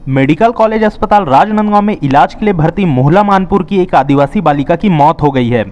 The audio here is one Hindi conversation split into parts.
मेडिकल कॉलेज अस्पताल राजनांदगांव में इलाज के लिए भर्ती मोहला मानपुर की एक आदिवासी बालिका की मौत हो गई है।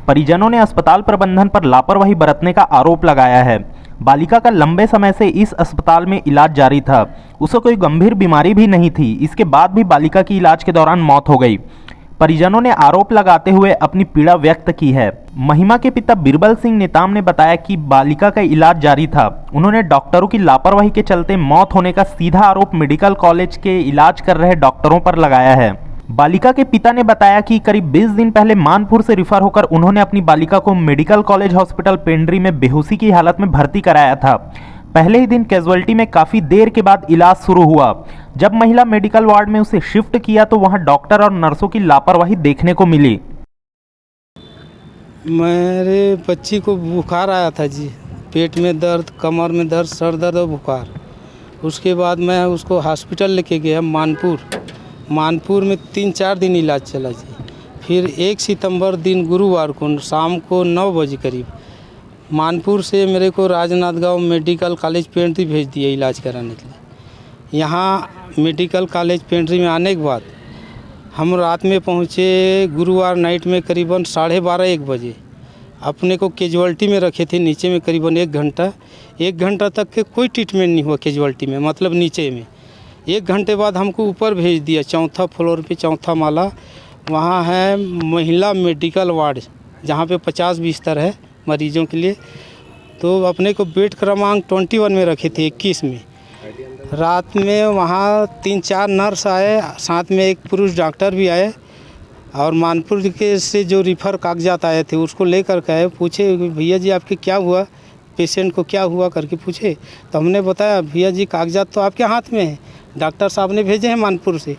परिजनों ने अस्पताल प्रबंधन पर लापरवाही बरतने का आरोप लगाया है। बालिका का लंबे समय से इस अस्पताल में इलाज जारी था। उसे कोई गंभीर बीमारी भी नहीं थी। इसके बाद भी बालिका की इलाज के दौरान मौत हो गई। परिजनों ने आरोप लगाते हुए अपनी पीड़ा व्यक्त की है। महिमा के पिता बिरबल सिंह नेताम ने बताया कि बालिका का इलाज जारी था। उन्होंने डॉक्टरों की लापरवाही के चलते मौत होने का सीधा आरोप मेडिकल कॉलेज के इलाज कर रहे डॉक्टरों पर लगाया है। बालिका के पिता ने बताया कि करीब 20 दिन पहले मानपुर से रिफर होकर उन्होंने अपनी बालिका को मेडिकल कॉलेज हॉस्पिटल पेंड्री में बेहोशी की हालत में भर्ती कराया था। पहले ही दिन कैजुअल्टी में काफी देर के बाद इलाज शुरू हुआ। जब महिला मेडिकल वार्ड में उसे शिफ्ट किया तो वहां डॉक्टर और नर्सों की लापरवाही देखने को मिली। मेरे बच्ची को बुखार आया था जी, पेट में दर्द, कमर में दर्द, सर दर्द और बुखार। उसके बाद मैं उसको हॉस्पिटल लेके गया मानपुर में 3-4 दिन इलाज चला जी। फिर 1 सितंबर दिन गुरुवार को शाम को 9 बजे करीब मानपुर से मेरे को राजनांदगांव मेडिकल कॉलेज पेंड्री भेज दिया इलाज कराने के लिए। यहाँ मेडिकल कॉलेज पेंड्री में आने के बाद हम रात में पहुँचे गुरुवार नाइट में करीबन 12:30-1 बजे। अपने को कैजुअल्टी में रखे थे नीचे में करीबन 1 घंटा तक के कोई ट्रीटमेंट नहीं हुआ कैजुअल्टी में, मतलब नीचे में। 1 घंटे बाद हमको ऊपर भेज दिया 4था फ्लोर पे, 4था माला। वहाँ है महिला मेडिकल वार्ड जहाँ पे 50 बिस्तर है मरीजों के लिए। तो अपने को बेड क्रमांक 21 में रखे थे, 21 में। रात में वहाँ 3-4 नर्स आए, साथ में एक पुरुष डॉक्टर भी आए और मानपुर के से जो रिफ़र कागजात आए थे उसको लेकर के आए। पूछे भैया जी आपके क्या हुआ, पेशेंट को क्या हुआ करके पूछे। तो हमने बताया भैया जी कागजात तो आपके हाथ में है, डॉक्टर साहब ने भेजे हैं मानपुर से।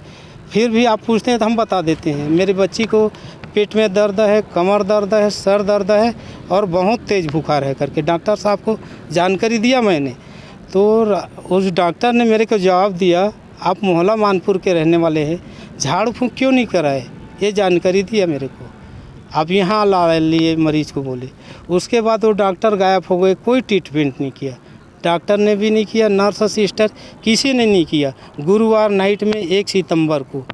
फिर भी आप पूछते हैं तो हम बता देते हैं। मेरी बच्ची को पेट में दर्द है, कमर दर्द है, सर दर्द है और बहुत तेज़ बुखार है करके डॉक्टर साहब को जानकारी दिया मैंने। तो उस डॉक्टर ने मेरे को जवाब दिया आप मोहला मानपुर के रहने वाले हैं, झाड़ फूँक क्यों नहीं कराए, ये जानकारी दिया मेरे को। आप यहाँ ला लिए मरीज़ को बोले। उसके बाद वो डॉक्टर गायब हो गए, कोई ट्रीटमेंट नहीं किया। डॉक्टर ने भी नहीं किया, नर्स सिस्टर किसी ने नहीं किया। गुरुवार नाइट में 1 सितंबर को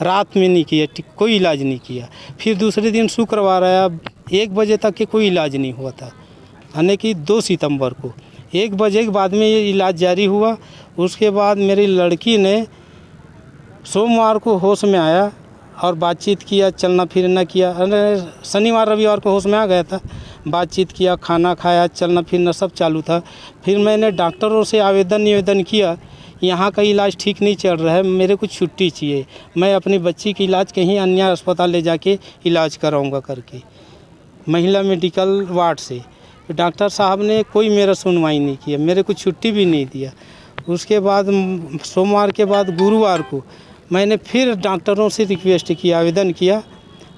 रात में नहीं किया, कोई इलाज नहीं किया। फिर दूसरे दिन शुक्रवार आया, 1 बजे तक के कोई इलाज नहीं हुआ था, यानी कि 2 सितंबर को 1 बजे के बाद में ये इलाज जारी हुआ। उसके बाद मेरी लड़की ने सोमवार को होश में आया और बातचीत किया, चलना फिरना किया। शनिवार रविवार को होश में आ गया था, बातचीत किया, खाना खाया, चलना फिरना सब चालू था। फिर मैंने डॉक्टरों से निवेदन किया, यहाँ का इलाज ठीक नहीं चल रहा है, मेरे को छुट्टी चाहिए, मैं अपनी बच्ची की इलाज कहीं अन्य अस्पताल ले जाके इलाज कराऊंगा करके महिला मेडिकल वार्ड से। डॉक्टर साहब ने कोई मेरा सुनवाई नहीं किया, मेरे को छुट्टी भी नहीं दिया। उसके बाद सोमवार के बाद गुरुवार को मैंने फिर डॉक्टरों से रिक्वेस्ट किया, आवेदन किया,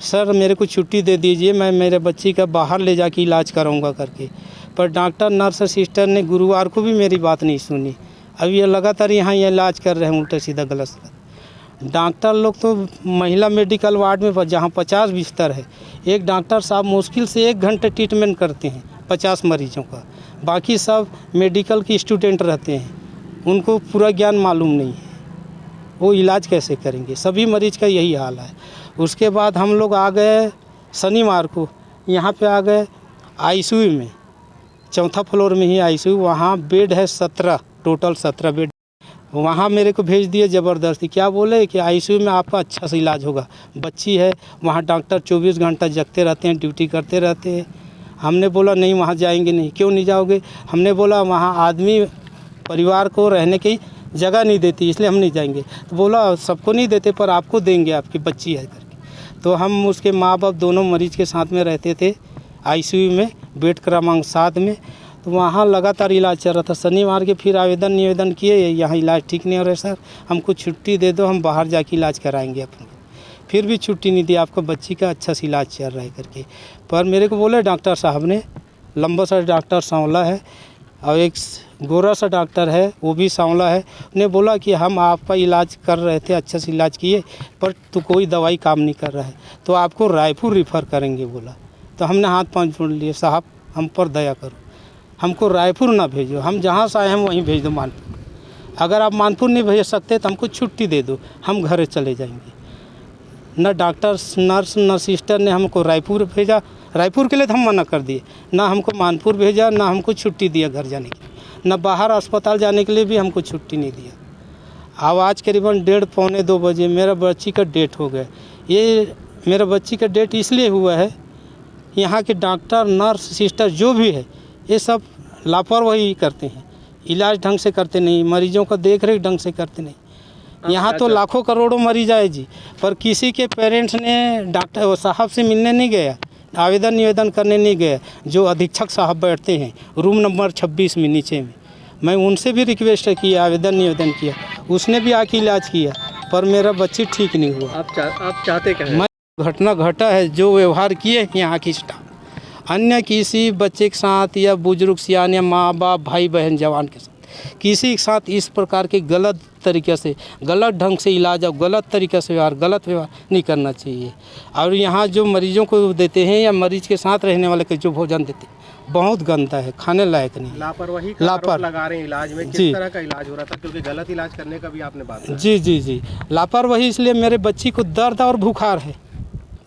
सर मेरे को छुट्टी दे दीजिए, मैं मेरे बच्ची का बाहर ले जाके इलाज कराऊंगा करके। पर डॉक्टर नर्स सिस्टर ने गुरुवार को भी मेरी बात नहीं सुनी। अब ये लगातार यहाँ ये इलाज कर रहे हैं उल्टा सीधा गलत। डॉक्टर लोग तो महिला मेडिकल वार्ड में जहाँ 50 बिस्तर है, एक डॉक्टर साहब मुश्किल से 1 घंटे ट्रीटमेंट करते हैं 50 मरीजों का। बाकी सब मेडिकल के स्टूडेंट रहते हैं, उनको पूरा ज्ञान मालूम नहीं है, वो इलाज कैसे करेंगे। सभी मरीज का यही हाल है। उसके बाद हम लोग आ गए शनिवार को, यहाँ पे आ गए आईसीयू में, 4था फ्लोर में ही आईसीयू। वहाँ बेड है 17, टोटल 17 बेड। वहाँ मेरे को भेज दिए ज़बरदस्ती। क्या बोले कि आईसीयू में आपका अच्छा से इलाज होगा, बच्ची है। वहाँ डॉक्टर 24 घंटा जगते रहते हैं, ड्यूटी करते रहते हैं। हमने बोला नहीं वहाँ जाएंगे नहीं। क्यों नहीं जाओगे? हमने बोला वहाँ आदमी परिवार को रहने की जगह नहीं देती, इसलिए हम नहीं जाएंगे। तो बोला सबको नहीं देते पर आपको देंगे, आपकी बच्ची है करके। तो हम उसके माँ बाप दोनों मरीज़ के साथ में रहते थे आईसीयू में, बेड क्रमांक 7 में। तो वहाँ लगातार इलाज चल रहा था। शनिवार के फिर निवेदन किए, यहाँ इलाज ठीक नहीं हो रहा है सर, हमको छुट्टी दे दो, हम बाहर जाके इलाज कराएंगे अपने। फिर भी छुट्टी नहीं दी, आपका बच्ची का अच्छा से इलाज चल रहा है करके। पर मेरे को बोले डॉक्टर साहब ने, लंबा सा डॉक्टर सांवला है और एक गोरा सा डॉक्टर है वो भी सांवला है, उन्हें बोला कि हम आपका इलाज कर रहे थे, अच्छा से इलाज किए, पर तो कोई दवाई काम नहीं कर रहा है, तो आपको रायपुर रिफ़र करेंगे बोला। तो हमने हाथ पाँव जोड़ लिए, साहब हम पर दया करो, हमको रायपुर ना भेजो, हम जहाँ से आए हम वहीं भेज दो मानपुर। अगर आप मानपुर नहीं भेज सकते तो हमको छुट्टी दे दो, हम घर चले जाएंगे। न डॉक्टर, नर्स, न सिस्टर ने हमको रायपुर भेजा, रायपुर के लिए तो हम मना कर दिए, ना हमको मानपुर भेजा, ना हमको छुट्टी दिया घर जाने की, ना बाहर अस्पताल जाने के लिए भी हमको छुट्टी नहीं दिया। अब आज करीबन 1:30 पौने 2 बजे मेरा बच्ची का डेट हो गया। ये मेरा बच्ची का डेट इसलिए हुआ है, यहाँ के डॉक्टर, नर्स, सिस्टर जो भी है ये सब लापरवाही करते हैं, इलाज ढंग से करते नहीं, मरीजों का देख रेख ढंग से करते नहीं। यहाँ तो लाखों करोड़ों मरीज आए जी, पर किसी के पेरेंट्स ने डॉक्टर साहब से मिलने नहीं गया, आवेदन निवेदन करने नहीं गया। जो अधीक्षक साहब बैठते हैं रूम नंबर 26 में नीचे में, मैं उनसे भी रिक्वेस्ट किया, आवेदन निवेदन किया, उसने भी आके इलाज किया, पर मेरा बच्ची ठीक नहीं हुआ। आप चाहते क्या हैं? मैं घटना घटा है जो व्यवहार किए यहाँ की स्टाफ अन्य किसी बच्चे के साथ या बुजुर्ग सियान या माँ बाप भाई बहन जवान के साथ किसी के साथ इस प्रकार के गलत तरीके से, गलत ढंग से इलाज और गलत तरीके से व्यवहार, गलत व्यवहार नहीं करना चाहिए। और यहाँ जो मरीजों को देते हैं या मरीज के साथ रहने वाले के जो भोजन देते हैं बहुत गंदा है, खाने लायक नहीं। लापरवाही का आरोप लगा रहे हैं इलाज में। किस तरह का इलाज हो रहा था? क्योंकि गलत इलाज करने का भी आपने बात की। जी लापरवाही इसलिए मेरे बच्ची को दर्द और बुखार है,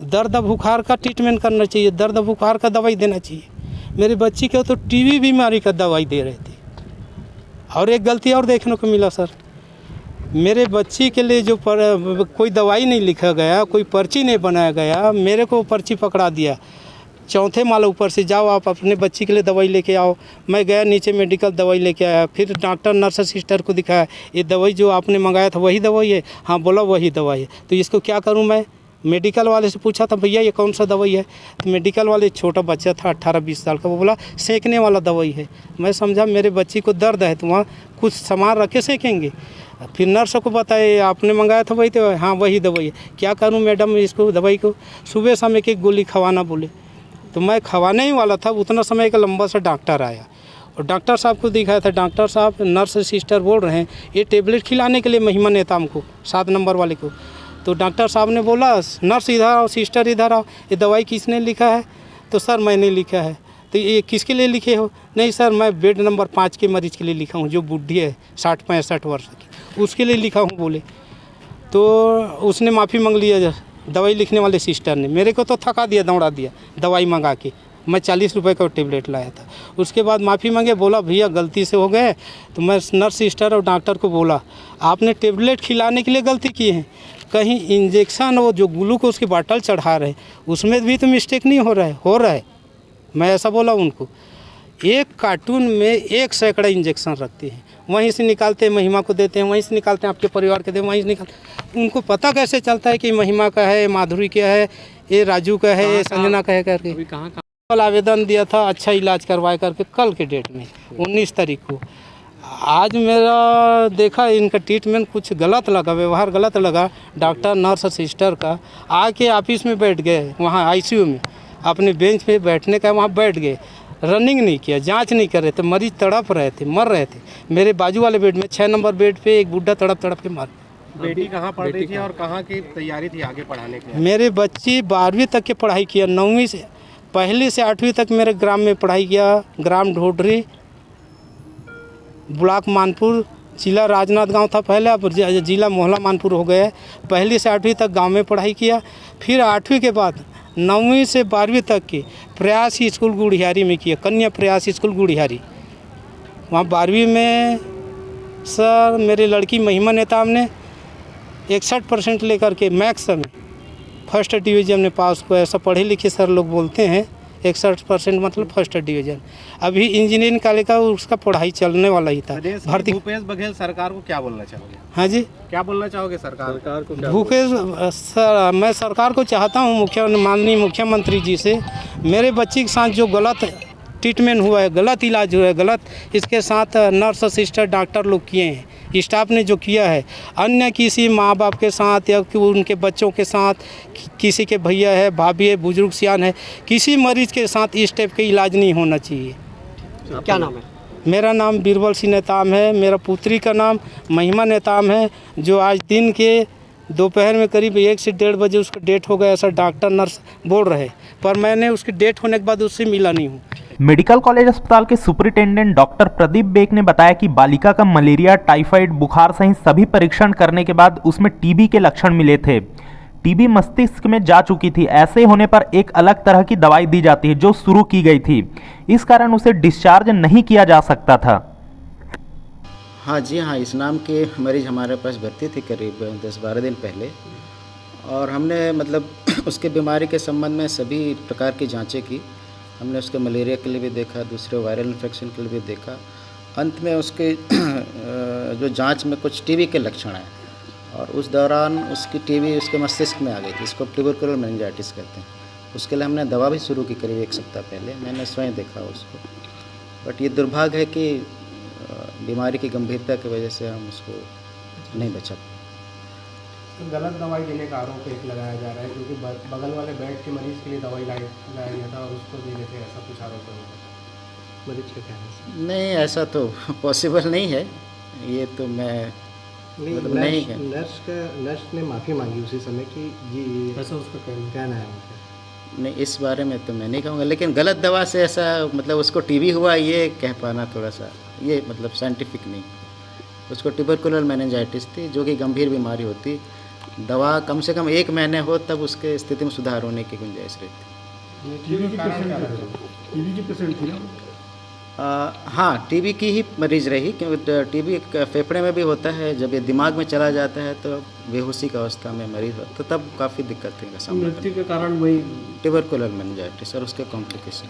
दर्द बुखार का ट्रीटमेंट करना चाहिए, दर्द बुखार का दवाई देना चाहिए। मेरी बच्ची को तो टीबी बीमारी का दवाई दे रहे थे। और एक गलती और देखने को मिला सर, मेरे बच्ची के लिए जो कोई दवाई नहीं लिखा गया, कोई पर्ची नहीं बनाया गया, मेरे को पर्ची पकड़ा दिया, 4थे माले ऊपर से जाओ आप अपने बच्ची के लिए दवाई लेके आओ। मैं गया नीचे मेडिकल, दवाई लेके आया, फिर डॉक्टर नर्स सिस्टर को दिखाया, ये दवाई जो आपने मंगाया था वही दवाई है? हाँ बोला वही दवाई है। तो इसको क्या करूँ मैं? मेडिकल वाले से पूछा था भैया ये कौन सा दवाई है? तो मेडिकल वाले, छोटा बच्चा था 18-20 साल का, वो बोला सेकने वाला दवाई है। मैं समझा मेरे बच्ची को दर्द है तो वहाँ कुछ सामान रखे सेकेंगे। फिर नर्स को बताए आपने मंगाया था वही दवाई? हाँ वही दवाई है। क्या करूँ मैडम इसको दवाई को? सुबह शाम एक गोली खवाना बोले, तो मैं खवाने ही वाला था, उतना समय एक लंबा सा डॉक्टर आया और डॉक्टर साहब को दिखाया था। डॉक्टर साहब नर्स सिस्टर बोल रहे हैं ये टेबलेट खिलाने के लिए महिमा नेताम को, 7 नंबर वाले को। तो डॉक्टर साहब ने बोला नर्स इधर आओ, सिस्टर इधर आओ, ये दवाई किसने लिखा है? तो सर मैंने लिखा है। तो ये किसके लिए लिखे हो? नहीं सर मैं बेड नंबर 5 के मरीज़ के लिए लिखा हूँ, जो बुढ़ी है 60-65 वर्ष की, उसके लिए लिखा हूँ बोले। तो उसने माफ़ी मांग लिया दवाई लिखने वाले सिस्टर ने, मेरे को तो थका दिया, दौड़ा दिया दवाई मंगा के। मैं 40 रुपये का टेबलेट लाया था। उसके बाद माफ़ी मांगे, बोला भैया गलती से हो गए। तो मैं नर्स सिस्टर और डॉक्टर को बोला आपने टेबलेट खिलाने के लिए गलती की है, कहीं इंजेक्शन वो जो ग्लूकोज की बाटल चढ़ा रहे उसमें भी तो मिस्टेक नहीं हो रहा है। मैं ऐसा बोला उनको। एक कार्टून में 1 सैकड़ा इंजेक्शन रखते हैं, वहीं से निकालते हैं महिमा को देते हैं, वहीं से निकालते हैं आपके परिवार के देते हैं, वहीं से निकालते। उनको पता कैसे चलता है कि महिमा का है, माधुरी का है, ये राजू का है, ये संजना का है करके? अभी कहाँ कल आवेदन दिया था अच्छा इलाज करवाए करके, कल के डेट में 19 तारीख को। आज मेरा देखा इनका ट्रीटमेंट कुछ गलत लगा, व्यवहार गलत लगा डॉक्टर नर्स सिस्टर का। आके ऑफिस में बैठ गए, वहाँ आईसीयू में अपने बेंच पे बैठने का वहाँ बैठ गए, रनिंग नहीं किया, जांच नहीं कर रहे थे। मरीज तड़प रहे थे, मर रहे थे। मेरे बाजू वाले बेड में 6 नंबर बेड पे एक बुढ़ा तड़प के मर। बेटी कहाँ पढ़ रही थी और कहाँ की तैयारी थी आगे पढ़ाने की? मेरे बच्ची 12वीं तक की पढ़ाई किया, 9वीं से पहली से 8वीं तक मेरे ग्राम में पढ़ाई किया। ग्राम ढोडरी, ब्लॉक मानपुर, जिला राजनांदगांव था पहले, अब जिला मोहला मानपुर हो गया। पहली से 8वीं तक गांव में पढ़ाई किया। फिर 8वीं के बाद 9वीं से 12वीं तक की प्रयास स्कूल गुड़ियारी में किया, कन्या प्रयास स्कूल गुड़ियारी। वहाँ 12वीं में सर मेरी लड़की महिमा नेताम ने 61% लेकर के मैथ्स में फर्स्ट डिवीज़न में पास हुआ। ऐसा पढ़े लिखे सर लोग बोलते हैं, 61% मतलब फर्स्ट डिवीज़न। अभी इंजीनियरिंग कॉलेज का उसका पढ़ाई चलने वाला ही था। भर्ती भूपेश बघेल सरकार को क्या बोलना चाहोगे? हाँ जी, क्या बोलना चाहोगे सरकार को? भूपेश सर, मैं सरकार को चाहता हूँ माननीय मुख्यमंत्री जी से, मेरे बच्ची के साथ जो गलत ट्रीटमेंट हुआ है, गलत इलाज हुआ है, गलत इसके साथ नर्स सिस्टर डॉक्टर लोग किए हैं, स्टाफ ने जो किया है, अन्य किसी माँ बाप के साथ या उनके बच्चों के साथ, किसी के भैया है, भाभी है, बुजुर्ग सियान है, किसी मरीज के साथ इस टाइप के इलाज नहीं होना चाहिए। क्या नाम है? मेरा नाम बीरबल सिंह नेताम है। मेरा पुत्री का नाम महिमा नेताम है, जो आज दिन के दोपहर में करीब 1 से 1:30 बजे उसका डेट हो गया, ऐसा डॉक्टर नर्स बोल रहे, पर मैंने उसकी डेट होने के बाद उससे मिला नहीं हूँ। मेडिकल कॉलेज अस्पताल के सुपरिटेंडेंट डॉक्टर प्रदीप बेक ने बताया कि बालिका का मलेरिया, टाइफाइड, बुखार सहित सभी परीक्षण करने के बाद उसमें टीबी के लक्षण मिले थे। टीबी मस्तिष्क में जा चुकी थी। ऐसे होने पर एक अलग तरह की दवाई दी जाती है जो शुरू की गई थी। इस कारण उसे डिस्चार्ज नहीं किया जा सकता था। हाँ जी हाँ, इस नाम के मरीज हमारे पास भर्ती थी करीब 10-12 दिन पहले, और हमने मतलब उसके बीमारी के संबंध में सभी प्रकार की जांचें की। हमने उसके मलेरिया के लिए भी देखा, दूसरे वायरल इन्फेक्शन के लिए भी देखा। अंत में उसके जो जांच में कुछ टीबी के लक्षण हैं, और उस दौरान उसकी टीबी उसके मस्तिष्क में आ गई थी। इसको ट्यूबरकुलर मेनिंजाइटिस कहते हैं। उसके लिए हमने दवा भी शुरू की करीब 1 सप्ताह पहले। मैंने स्वयं देखा उसको, बट ये दुर्भाग्य है कि बीमारी की गंभीरता की वजह से हम उसको नहीं बचा। गलत दवाई देने का आरोप एक लगाया जा रहा है, क्योंकि बगल वाले बेड के मरीज के लिए दवाई लाया गया था और उसको दे देते, ऐसा कुछ आरोप है मरीज के कहने से। नहीं, ऐसा तो पॉसिबल नहीं है। ये तो मैं मतलब नहीं है। नर्स ने माफ़ी मांगी उसी समय कि ये ऐसा उसका कहना है। नहीं, इस बारे में तो मैं नहीं कहूँगा, लेकिन गलत दवा से ऐसा मतलब उसको टीबी हुआ ये कह पाना थोड़ा सा ये मतलब साइंटिफिक नहीं। उसको ट्यूबरकुलर मेनिंजाइटिस थी, जो कि गंभीर बीमारी होती। दवा कम से कम 1 महीने हो तब उसके स्थिति में सुधार होने की गुंजाइश रहती। टीबी की पेशेंट थी ना? हाँ, टीबी की ही मरीज रही, क्योंकि टीबी फेफड़े में भी होता है। जब ये दिमाग में चला जाता है तो बेहोशी की अवस्था में मरीज होता, तो तब काफ़ी दिक्कत का सामना। मृत्यु के कारण वही ट्यूबरकुलर मेनिंजाइटिस और उसके कॉम्प्लिकेशन।